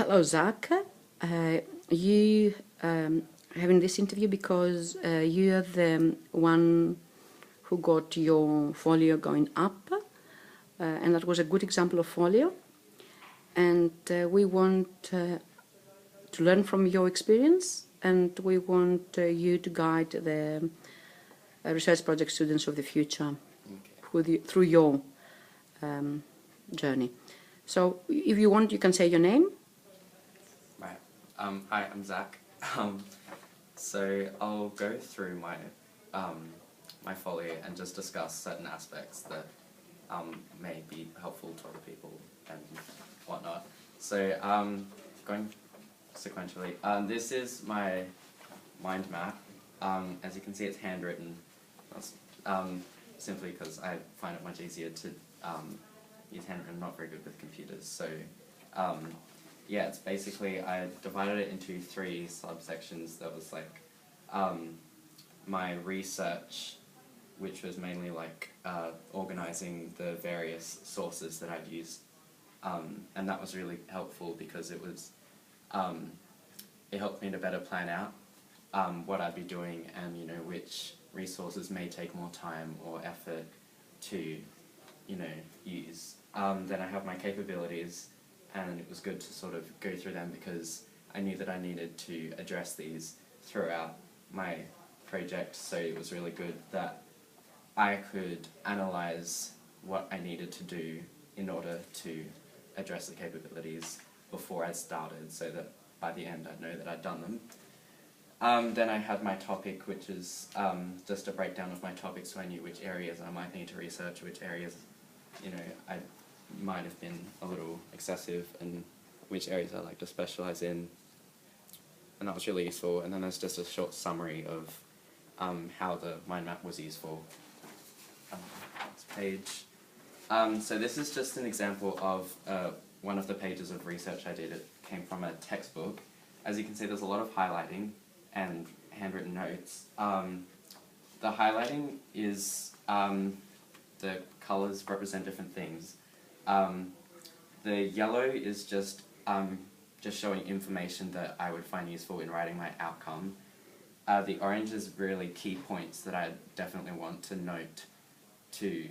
Hello, Zach. You having this interview because you are the one who got your folio going up, and that was a good example of folio. And we want to learn from your experience, and we want you to guide the research project students of the future through your journey. So, if you want, you can say your name. Right. Hi, I'm Zach. So I'll go through my folio and just discuss certain aspects that may be helpful to other people and whatnot. So going sequentially, this is my mind map. As you can see, it's handwritten. That's simply because I find it much easier to use handwritten. I'm not very good with computers, so. Yeah, it's basically, I divided it into 3 subsections. That was like my research, which was mainly like organizing the various sources that I'd used. And that was really helpful because it was, it helped me to better plan out what I'd be doing and, you know, which resources may take more time or effort to, you know, use. Then I have my capabilities. And it was good to sort of go through them because I knew that I needed to address these throughout my project, so it was really good that I could analyze what I needed to do in order to address the capabilities before I started, so that by the end I'd know that I'd done them. Then I had my topic, which is just a breakdown of my topic, so I knew which areas I might need to research, which areas, you know, I might have been a little excessive, and which areas I like to specialize in, and that was really useful. And then there's just a short summary of how the mind map was useful. Next page. So this is just an example of one of the pages of research I did. It came from a textbook. As you can see, there's a lot of highlighting and handwritten notes. The highlighting is the colors represent different things. The yellow is just showing information that I would find useful in writing my outcome. The orange is really key points that I definitely want to note to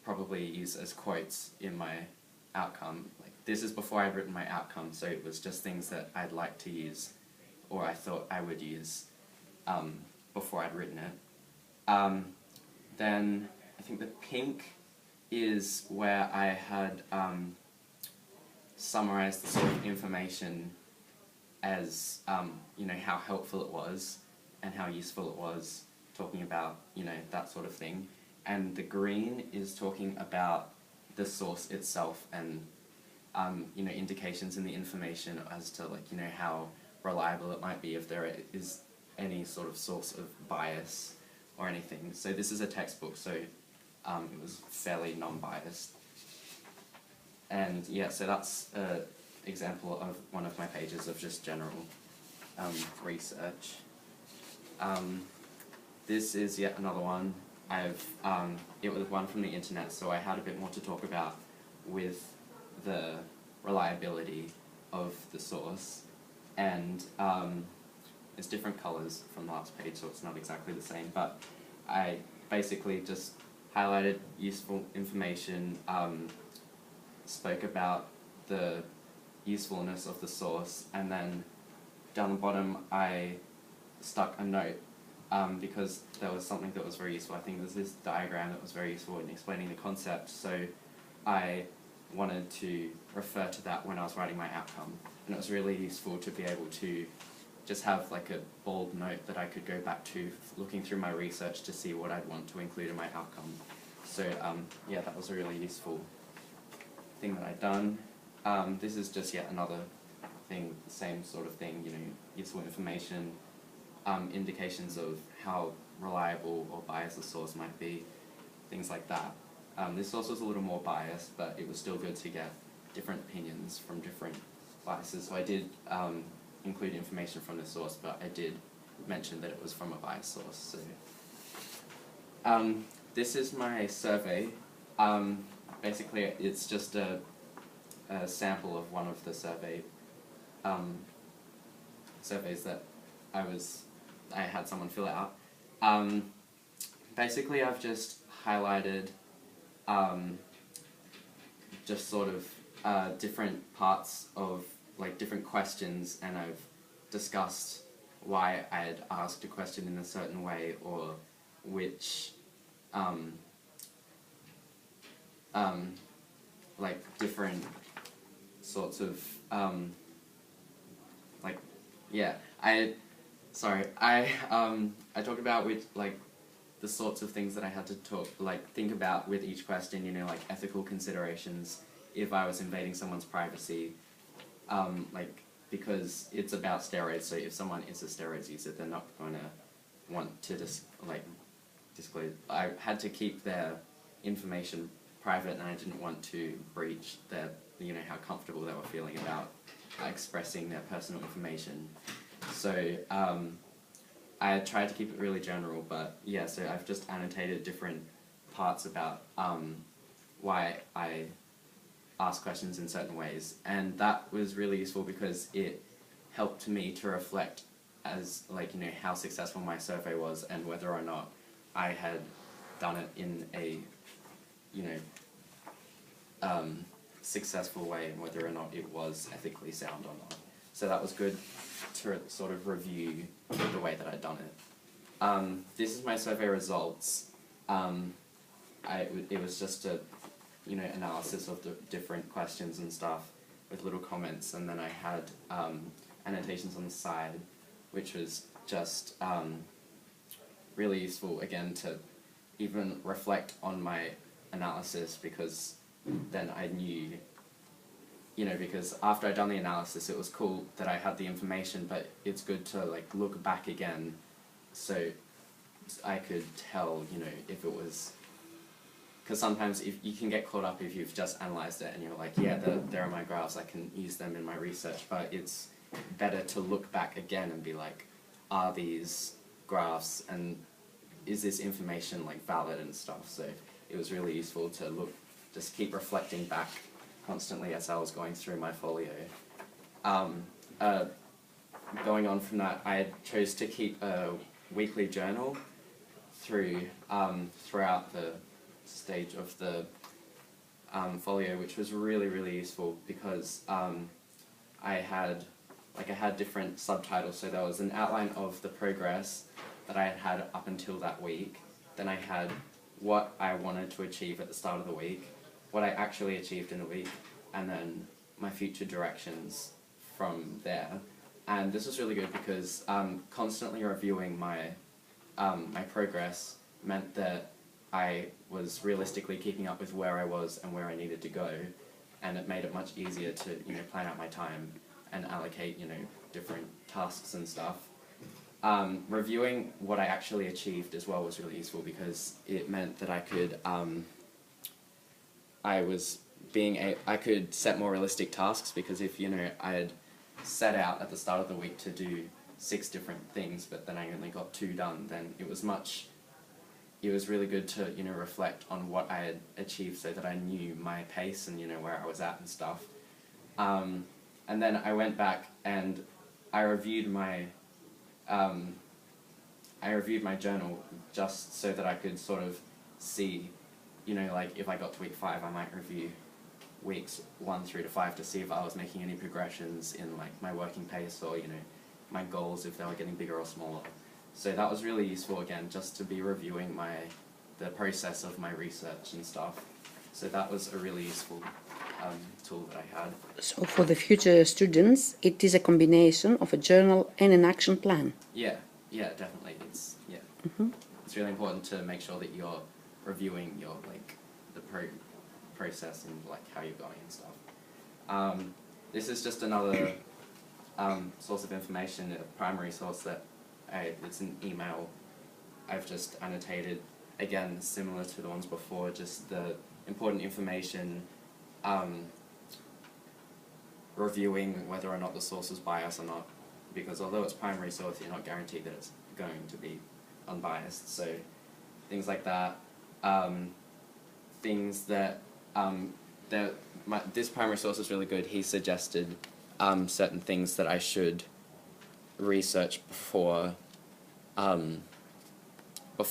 probably use as quotes in my outcome. Like, this is before I'd written my outcome, so it was just things that I'd like to use, or I thought I would use before I'd written it. Then I think the pink is where I had summarized the sort of information as, you know, how helpful it was and how useful it was, talking about, you know, that sort of thing. And the green is talking about the source itself and, you know, indications in the information as to, like, you know, how reliable it might be, if there is any sort of source of bias or anything. So this is a textbook, so it was fairly non-biased. And yeah, so that's an example of one of my pages of just general research. This is yet another one. It was one from the internet, so I had a bit more to talk about with the reliability of the source. And it's different colors from the last page, so it's not exactly the same, but I basically just highlighted useful information, spoke about the usefulness of the source, and then down the bottom I stuck a note because there was something that was very useful. I think there's this diagram that was very useful in explaining the concept, so I wanted to refer to that when I was writing my outcome, and it was really useful to be able to just have like a bold note that I could go back to looking through my research to see what I'd want to include in my outcome. So yeah, that was a really useful thing that I'd done. This is just yet another thing, same sort of thing, you know, useful information, indications of how reliable or biased the source might be, things like that. This source was a little more biased, but it was still good to get different opinions from different biases. So I did include information from this source, but I did mention that it was from a biased source. So this is my survey. Basically, it's just a a sample of one of the surveys that I had someone fill out. Basically, I've just highlighted just sort of different parts of like different questions, and I've discussed why I had asked a question in a certain way, or which like different sorts of like yeah I talked about which like the sorts of things that I had to think about with each question, you know, like ethical considerations if I was invading someone's privacy, like because it's about steroids, so if someone is a steroids user, they're not going to want to disclose. I had to keep their information private, and I didn't want to breach their, you know, how comfortable they were feeling about expressing their personal information. So I tried to keep it really general, but yeah, so I've just annotated different parts about why I ask questions in certain ways, and that was really useful because it helped me to reflect as, like, you know, how successful my survey was and whether or not I had done it in a, you know, successful way, and whether or not it was ethically sound or not. So that was good to sort of review the way that I'd done it. This is my survey results. It was just a, you know, analysis of the different questions and stuff with little comments, and then I had annotations on the side, which was just really useful, again, to even reflect on my analysis, because then I knew, you know, because after I'd done the analysis, it was cool that I had the information, but it's good to like look back again so I could tell, you know, if it was, because sometimes if you can get caught up if you've just analysed it and you're like, yeah, there are my graphs, I can use them in my research, but it's better to look back again and be like, are these graphs and is this information like valid and stuff? So it was really useful to just keep reflecting back constantly as I was going through my folio. Going on from that, I chose to keep a weekly journal throughout the stage of the folio, which was really, really useful because I had different subtitles. So there was an outline of the progress that I had had up until that week. Then I had what I wanted to achieve at the start of the week, what I actually achieved in the week, and then my future directions from there. And this was really good because constantly reviewing my my progress meant that I was realistically keeping up with where I was and where I needed to go, and it made it much easier to, you know, plan out my time and allocate, you know, different tasks and stuff. Reviewing what I actually achieved as well was really useful because it meant that I could I could set more realistic tasks, because if, you know, I had set out at the start of the week to do 6 different things but then I only got 2 done, then it was really good to, you know, reflect on what I had achieved so that I knew my pace and, you know, where I was at and stuff. And then I went back and I reviewed my journal just so that I could sort of see, you know, like if I got to week 5, I might review weeks 1 through to 5 to see if I was making any progressions in like my working pace, or, you know, my goals, if they were getting bigger or smaller. So that was really useful, again, just to be reviewing the process of my research and stuff. So that was a really useful tool that I had. So for the future students, it is a combination of a journal and an action plan. Yeah, definitely. It's It's really important to make sure that you're reviewing your the process and like how you're going and stuff. This is just another source of information, a primary source that it's an email. I've just annotated, again, similar to the ones before, just the important information, reviewing whether or not the source is biased or not, because although it's primary source, you're not guaranteed that it's going to be unbiased. So things like that, things that this primary source is really good. He suggested certain things that I should research before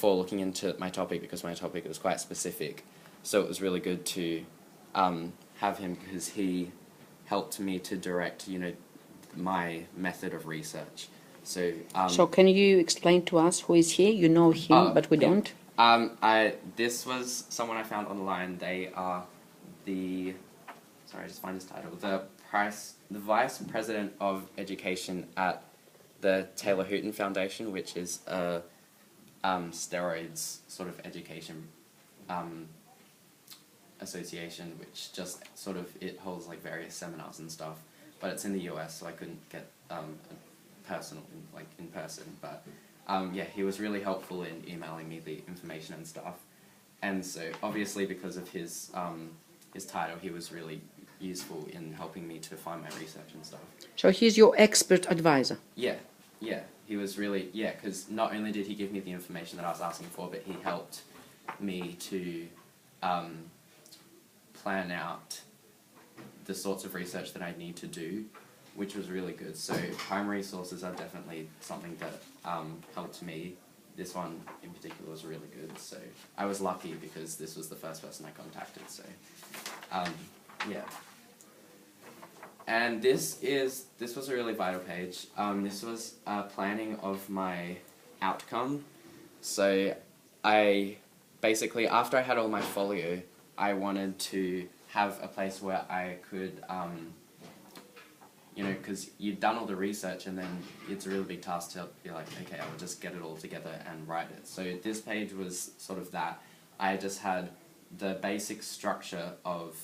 looking into my topic, because my topic was quite specific. So it was really good to have him, because he helped me to direct, my method of research. So So can you explain to us who is he? You know him, but we yeah. don't. This was someone I found online. They are sorry, I just find his title. The Vice President of Education at the Taylor Hooton Foundation, which is a steroids sort of education association, which just sort of, it holds like various seminars and stuff. But it's in the US, so I couldn't get in person. But yeah, he was really helpful in emailing me the information and stuff. And so obviously because of his title, he was really useful in helping me to find my research and stuff. So he's your expert advisor. Yeah, he was really, because not only did he give me the information that I was asking for, but he helped me to plan out the sorts of research that I need to do, which was really good. So primary sources are definitely something that helped me. This one in particular was really good. So I was lucky because this was the first person I contacted. So yeah. And this was a really vital page. This was planning of my outcome. So I basically, after I had all my folio, I wanted to have a place where I could, because you've done all the research and then it's a really big task to be like, okay, I'll just get it all together and write it. So this page was sort of that. I just had the basic structure of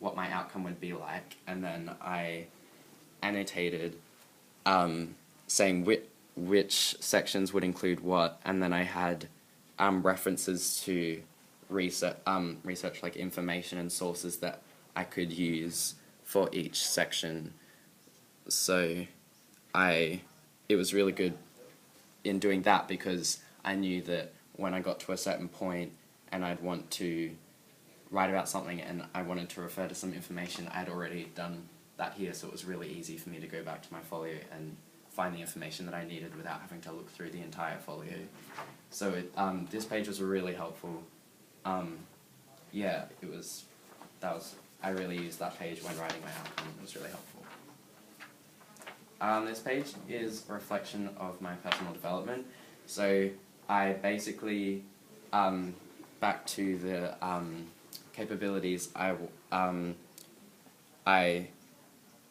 what my outcome would be like, and then I annotated saying which sections would include what, and then I had references to research like information and sources that I could use for each section. So it was really good in doing that, because I knew that when I got to a certain point and I'd want to write about something and I wanted to refer to some information, I'd already done that here, so it was really easy for me to go back to my folio and find the information that I needed without having to look through the entire folio. So this page was really helpful. Yeah, I really used that page when writing my outcome. It was really helpful. This page is a reflection of my personal development. So I basically, back to the capabilities, I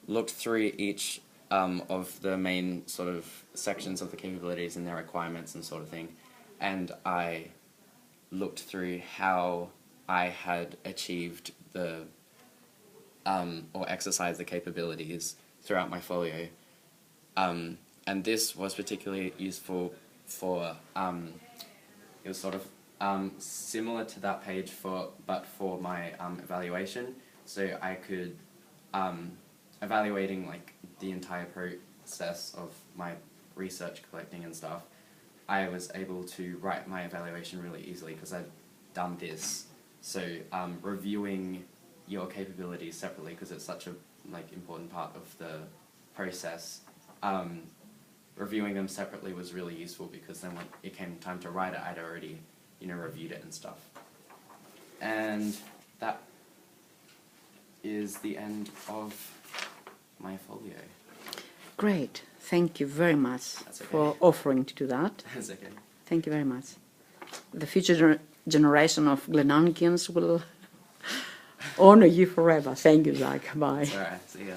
looked through each of the main sort of sections of the capabilities and their requirements and sort of thing, and I looked through how I had achieved the or exercised the capabilities throughout my folio, and this was particularly useful for it was sort of similar to that page but for my evaluation. So I could evaluating like the entire process of my research collecting and stuff. I was able to write my evaluation really easily because I'd done this. So reviewing your capabilities separately, because it's such a important part of the process, reviewing them separately was really useful, because then when it came time to write it, I'd already reviewed it and stuff. And that is the end of my folio. Great. Thank you very much That's okay. for offering to do that. That's okay. Thank you very much. The future generation of Glenangians will honor you forever. Thank you, Zach. Bye. Alright, see ya.